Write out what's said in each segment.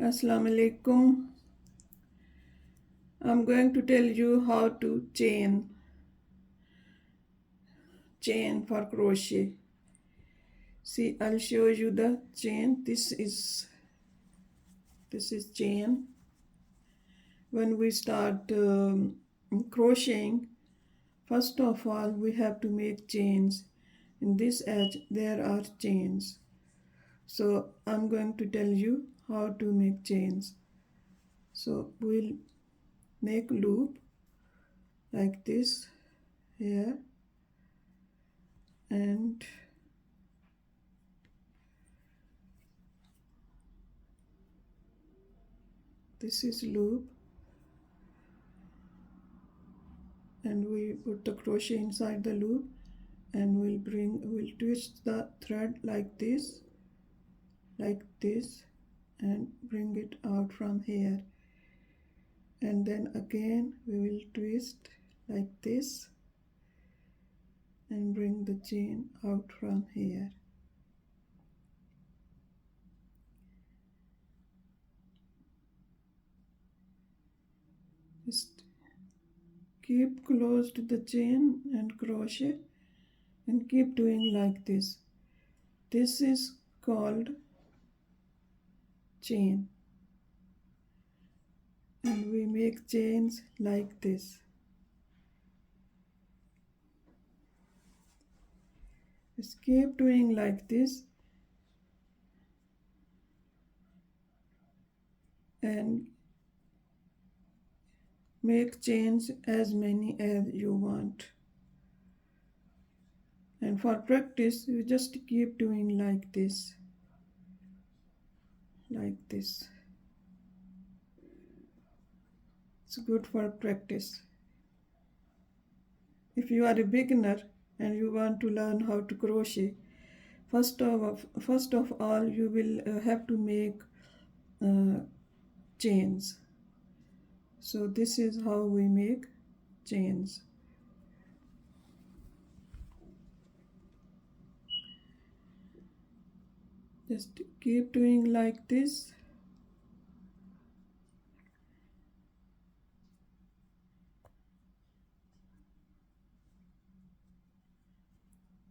Assalamu alaikum. I'm going to tell you how to chain for crochet. See, I'll show you the chain. This is chain. When we start crocheting, first of all we have to make chains. In this edge there are chains. So I'm going to tell you how to make chains. So we'll make loop like this here, and this is loop, and we put the crochet inside the loop, and we'll twist the thread like this, and bring it out from here, and then again we will twist like this and bring the chain out from here. Just keep close to the chain and crochet and keep doing like this. This is called chain, and we make chains like this. Just keep doing like this, and make chains as many as you want. And for practice you just keep doing like this. It's good for practice. If you are a beginner and you want to learn how to crochet, first of all you will have to make chains. So this is how we make chains. Just keep doing like this.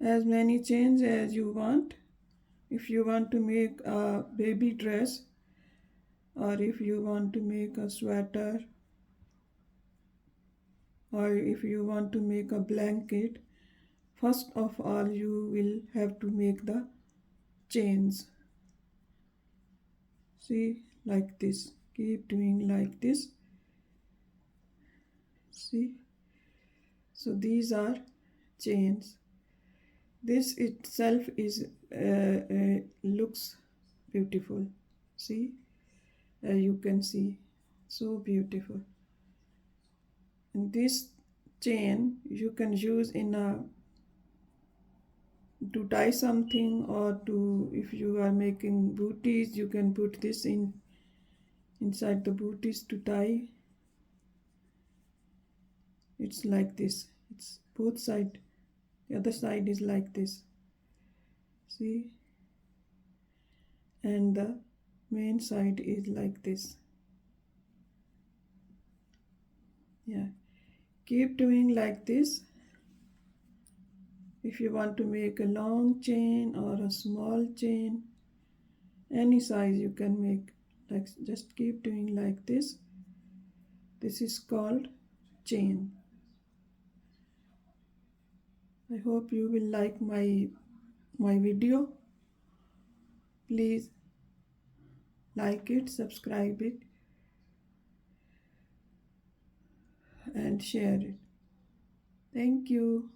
As many chains as you want. If you want to make a baby dress, or if you want to make a sweater, or if you want to make a blanket, first of all you will have to make the chains. See, like this. Keep doing like this. See, so these are chains. This itself is looks beautiful. See, you can see, so beautiful. And this chain you can use to tie something, or to, if you are making booties, you can put this inside the booties to tie. It's like this. It's both side. The other side is like this. See, and the main side is like this. Yeah, keep doing like this. If you want to make a long chain or a small chain, any size you can make. Like, just keep doing like this. This is called chain. I hope you will like my video. Please like it, subscribe it, and share it. Thank you.